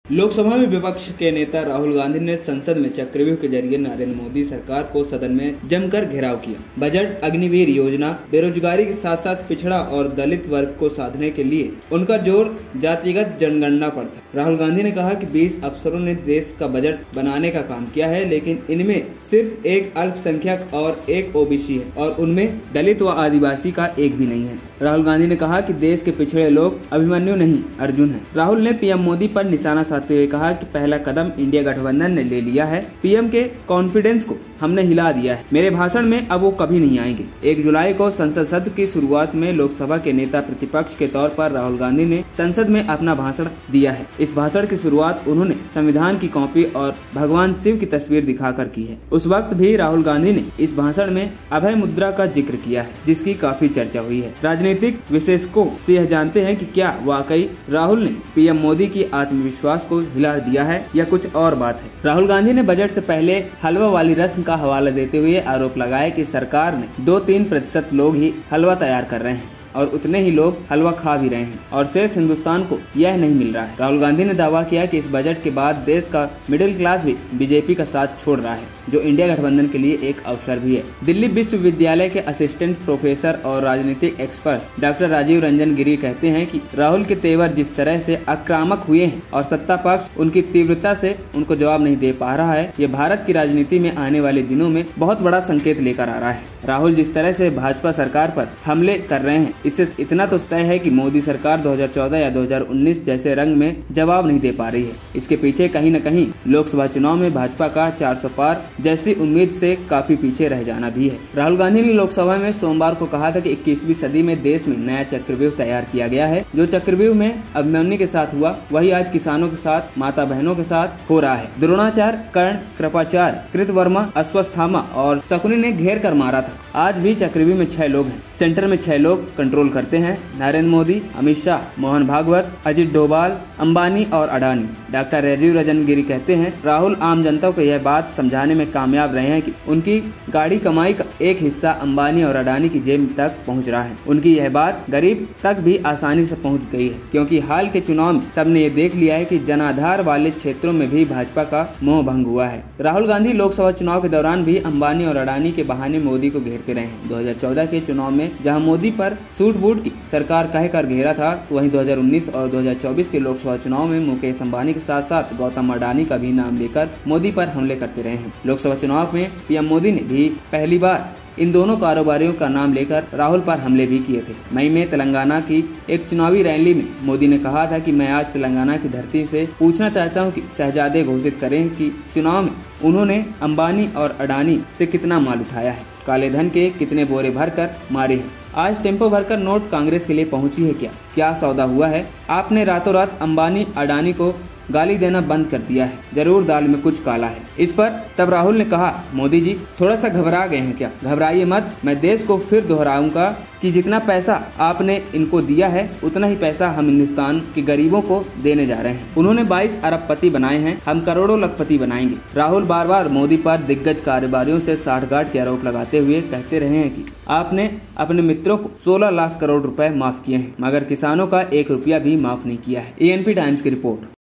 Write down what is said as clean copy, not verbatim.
लोकसभा में विपक्ष के नेता राहुल गांधी ने संसद में चक्रव्यूह के जरिए नरेंद्र मोदी सरकार को सदन में जमकर घेराव किया। बजट, अग्निवीर योजना, बेरोजगारी के साथ साथ पिछड़ा और दलित वर्ग को साधने के लिए उनका जोर जातिगत जनगणना पर था। राहुल गांधी ने कहा कि 20 अफसरों ने देश का बजट बनाने का काम किया है, लेकिन इनमें सिर्फ एक अल्पसंख्यक और एक ओबीसी है और उनमें दलित व आदिवासी का एक भी नहीं है। राहुल गांधी ने कहा कि देश के पिछड़े लोग अभिमन्यु नहीं अर्जुन है। राहुल ने पीएम मोदी पर निशाना साधते हुए कहा कि पहला कदम इंडिया गठबंधन ने ले लिया है। पीएम के कॉन्फिडेंस को हमने हिला दिया है। मेरे भाषण में अब वो कभी नहीं आएंगे। 1 जुलाई को संसद सत्र की शुरुआत में लोकसभा के नेता प्रतिपक्ष के तौर पर राहुल गांधी ने संसद में अपना भाषण दिया है। इस भाषण की शुरुआत उन्होंने संविधान की कॉपी और भगवान शिव की तस्वीर दिखाकर की है। उस वक्त भी राहुल गांधी ने इस भाषण में अभय मुद्रा का जिक्र किया है, जिसकी काफी चर्चा हुई है। राजनीतिक विशेषज्ञों से यह जानते हैं कि क्या वाकई राहुल ने पीएम मोदी की आत्मविश्वास को हिला दिया है या कुछ और बात है। राहुल गांधी ने बजट से पहले हलवा वाली रस्म का हवाला देते हुए आरोप लगाया कि सरकार में 2-3% लोग ही हलवा तैयार कर रहे हैं और उतने ही लोग हलवा खा भी रहे हैं और शेष हिंदुस्तान को यह नहीं मिल रहा है। राहुल गांधी ने दावा किया कि इस बजट के बाद देश का मिडिल क्लास भी बीजेपी का साथ छोड़ रहा है, जो इंडिया गठबंधन के लिए एक अवसर भी है। दिल्ली विश्वविद्यालय के असिस्टेंट प्रोफेसर और राजनीतिक एक्सपर्ट डॉक्टर राजीव रंजन गिरी कहते हैं कि राहुल के तेवर जिस तरह से आक्रामक हुए हैं और सत्ता पक्ष उनकी तीव्रता से उनको जवाब नहीं दे पा रहा है, ये भारत की राजनीति में आने वाले दिनों में बहुत बड़ा संकेत लेकर आ रहा है। राहुल जिस तरह से भाजपा सरकार पर हमले कर रहे हैं, इससे इतना तो तय है कि मोदी सरकार 2014 या 2019 जैसे रंग में जवाब नहीं दे पा रही है। इसके पीछे कहीं न कहीं लोकसभा चुनाव में भाजपा का 400 पार जैसी उम्मीद से काफी पीछे रह जाना भी है। राहुल गांधी ने लोकसभा में सोमवार को कहा था कि 21वीं सदी में देश में नया चक्रव्यूह तैयार किया गया है। जो चक्रव्यूह में अभिमन्यु के साथ हुआ, वही आज किसानों के साथ, माता बहनों के साथ हो रहा है। द्रोणाचार्य, कर्ण, कृपाचार्य, कृतवर्मा, अश्वत्थामा और शकुनी ने घेर कर मारा था। आज भी चक्रव्यूह में 6 लोग हैं। सेंटर में 6 लोग कंट्रोल करते हैं: नरेंद्र मोदी, अमित शाह, मोहन भागवत, अजित डोभाल, अंबानी और अडानी। डॉक्टर राजीव रंजन गिरी कहते हैं राहुल आम जनता को यह बात समझाने में कामयाब रहे हैं कि उनकी गाड़ी कमाई का एक हिस्सा अंबानी और अडानी की जेब तक पहुंच रहा है। उनकी यह बात गरीब तक भी आसानी से पहुंच गई है, क्योंकि हाल के चुनाव में सबने ये देख लिया है कि जनाधार वाले क्षेत्रों में भी भाजपा का मोह भंग हुआ है। राहुल गांधी लोकसभा चुनाव के दौरान भी अंबानी और अडानी के बहाने मोदी को घेरते रहे हैं। 2014 के चुनाव में जहां मोदी पर सूट बूट की सरकार कहकर घेरा था, वहीं 2019 और 2024 के लोकसभा चुनाव में मुकेश अंबानी के साथ साथ गौतम अडानी का भी नाम लेकर मोदी पर हमले करते रहे हैं। लोकसभा चुनाव में पीएम मोदी ने भी पहली बार इन दोनों कारोबारियों का नाम लेकर राहुल पर हमले भी किए थे। मई में तेलंगाना की एक चुनावी रैली में मोदी ने कहा था कि मैं आज तेलंगाना की धरती से पूछना चाहता हूं कि शहजादे घोषित करें कि चुनाव में उन्होंने अंबानी और अडानी से कितना माल उठाया है, काले धन के कितने बोरे भरकर मारे हैं। आज टेम्पो भरकर नोट कांग्रेस के लिए पहुंची है क्या सौदा हुआ है? आपने रातों रात अंबानी अडानी को गाली देना बंद कर दिया है, जरूर दाल में कुछ काला है। इस पर तब राहुल ने कहा, मोदी जी थोड़ा सा घबरा गए हैं क्या? घबराइए मत, मैं देश को फिर दोहराऊंगा कि जितना पैसा आपने इनको दिया है उतना ही पैसा हम हिंदुस्तान के गरीबों को देने जा रहे हैं। उन्होंने 22 अरबपति बनाए हैं, हम करोड़ों लखपति बनाएंगे। राहुल बार बार मोदी पर दिग्गज कारोबारियों से साठगांठ के आरोप लगाते हुए कहते रहे हैं कि आपने अपने मित्रों को 16 लाख करोड़ रुपए माफ किए हैं, मगर किसानों का 1 रुपया भी माफ नहीं किया है। एएनपी टाइम्स की रिपोर्ट।